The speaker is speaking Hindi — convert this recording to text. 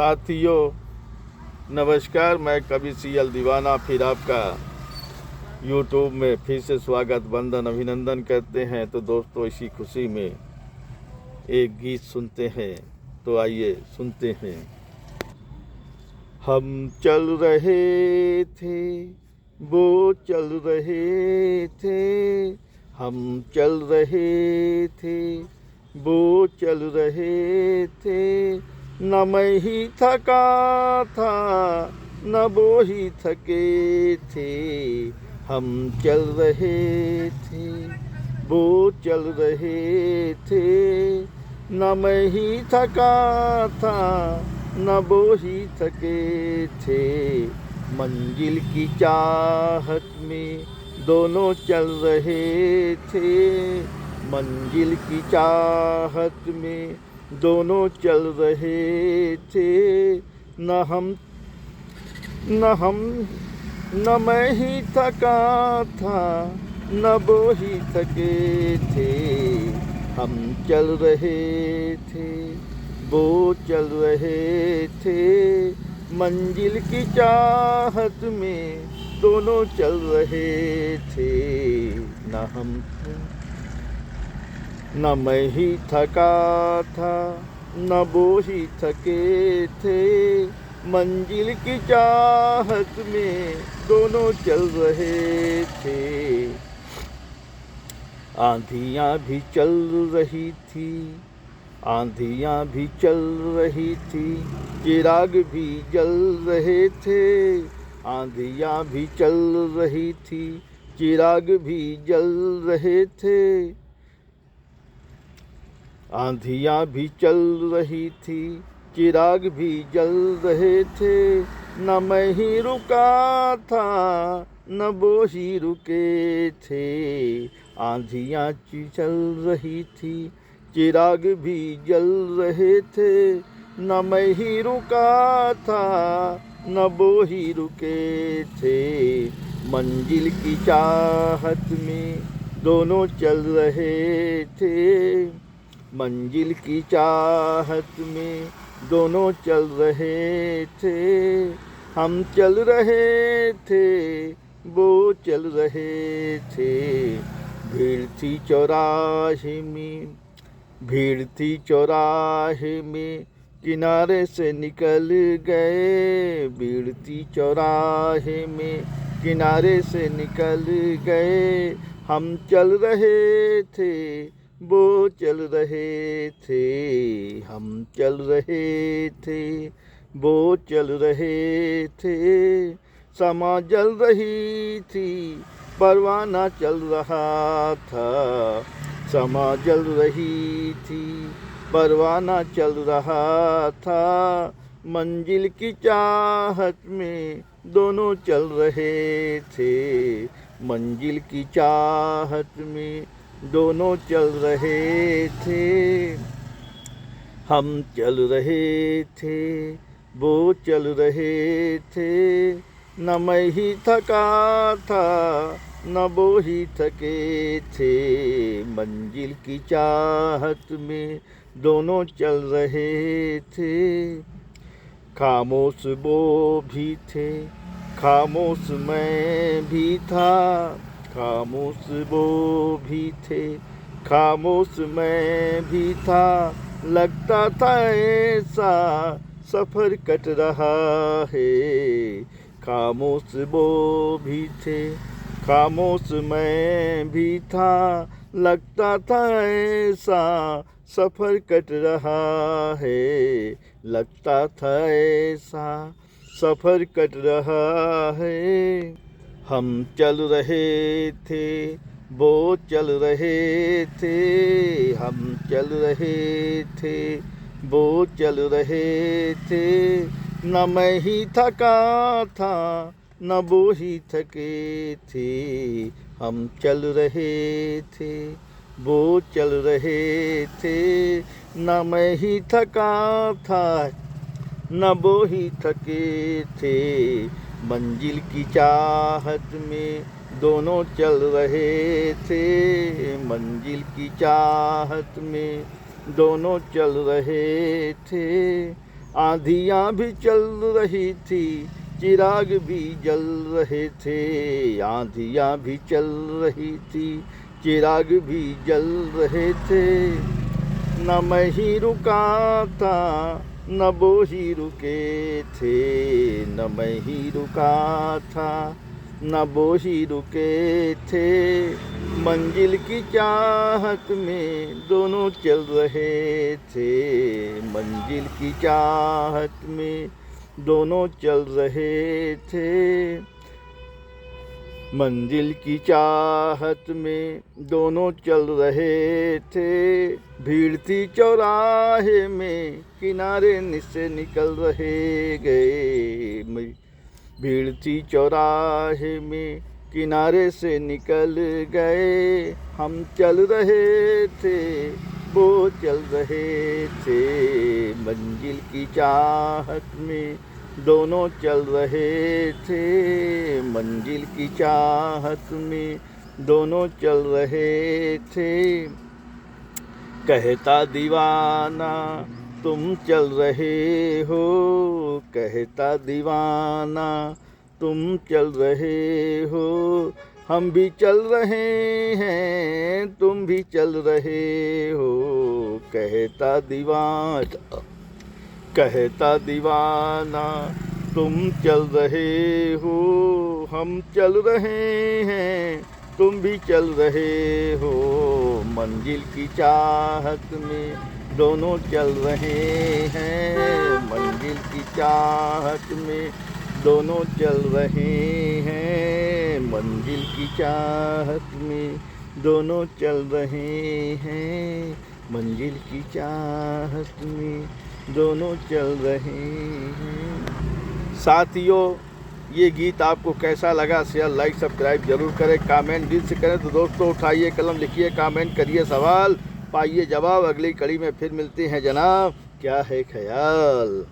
साथियों नमस्कार। मैं कवि सीएल दीवाना फिर आपका यूट्यूब में फिर से स्वागत वंदन अभिनंदन करते हैं। तो दोस्तों, इसी खुशी में एक गीत सुनते हैं। तो आइए सुनते हैं। हम चल रहे थे, वो चल रहे थे, हम चल रहे थे, वो चल रहे थे, न मैं ही थका था न वो ही थके थे। हम चल रहे थे, वो चल रहे थे, न मैं ही थका था न वो ही थके थे। मंजिल की चाहत में दोनों चल रहे थे, मंजिल की चाहत में दोनों चल रहे थे। न मैं ही थका था न वो ही थके थे। हम चल रहे थे, वो चल रहे थे, मंजिल की चाहत में दोनों चल रहे थे। न मैं ही थका था न वो ही थके थे। मंजिल की चाहत में दोनों चल रहे थे। आंधियाँ भी चल रही थी, आंधियाँ भी चल रही थी, चिराग भी जल रहे थे। आंधियाँ भी चल रही थी, चिराग भी जल रहे थे। आंधियाँ भी चल रही थी, चिराग भी जल रहे थे। न मैं ही रुका था न वो ही रुके थे। आंधियाँ चल रही थी, चिराग भी जल रहे थे। न मैं ही रुका था न वो ही रुके थे। मंजिल की चाहत में दोनों चल रहे थे, मंजिल की चाहत में दोनों चल रहे थे। हम चल रहे थे, वो चल रहे थे। भीड़ थी चौराहे में, भीड़ थी चौराहे में, किनारे से निकल गए। भीड़ थी चौराहे में, किनारे से निकल गए। हम चल रहे थे, वो चल रहे थे। हम चल रहे थे, वो चल रहे थे। समा जल रही थी, परवाना चल रहा था। समा जल रही थी, परवाना चल रहा था। मंजिल की चाहत में दोनों चल रहे थे, मंजिल की चाहत में दोनों चल रहे थे। हम चल रहे थे, वो चल रहे थे, न मैं ही थका था न वो ही थके थे। मंजिल की चाहत में दोनों चल रहे थे। खामोश वो भी थे, खामोश मैं भी था। खामोश वो भी थे, खामोश मैं भी था। लगता था ऐसा सफ़र कट रहा है। खामोश वो भी थे, खामोश मैं भी था। लगता था ऐसा सफ़र कट रहा है। लगता था ऐसा सफ़र कट रहा है। हम चल रहे थे, वो चल रहे थे। हम चल रहे थे, वो चल रहे थे। न मैं ही थका था न वो ही थके थे। हम चल रहे थे, वो चल रहे थे। न मैं ही थका था न वो ही थके थे। मंजिल की चाहत में दोनों चल रहे थे, मंजिल की चाहत में दोनों चल रहे थे। आंधियाँ भी चल रही थी, चिराग भी जल रहे थे। आंधियाँ भी चल रही थी, चिराग भी जल रहे थे। न मैं ही रुका था, न वो ही रुके थे। न मैं ही रुका था, न वो ही रुके थे। मंजिल की चाहत में दोनों चल रहे थे। मंजिल की चाहत में दोनों चल रहे थे। मंजिल की चाहत में दोनों चल रहे थे। भीड़ थी चौराहे में, किनारे से निकल रहे गए। भीड़ थी चौराहे में, किनारे से निकल गए। हम चल रहे थे, वो चल रहे थे। मंजिल की चाहत में दोनों चल रहे थे। मंजिल की चाहत में दोनों चल रहे थे। कहता दीवाना तुम चल रहे हो, कहता दीवाना तुम चल रहे हो। हम भी चल रहे हैं, तुम भी चल रहे हो। कहता दीवाना, कहता दीवाना तुम चल रहे हो। हम चल रहे हैं, तुम भी चल रहे हो। मंजिल की चाहत में दोनों चल रहे हैं। मंजिल की चाहत में दोनों चल रहे हैं। मंजिल की चाहत में दोनों चल रहे हैं। मंजिल की चाहत में दोनों चल रहे हैं। साथियों, ये गीत आपको कैसा लगा? शेयर, लाइक, सब्सक्राइब जरूर करें। कमेंट दिल से करें तो दोस्तों उठाइए कलम, लिखिए, कमेंट करिए, सवाल पाइए जवाब। अगली कड़ी में फिर मिलते हैं जनाब। क्या है ख्याल?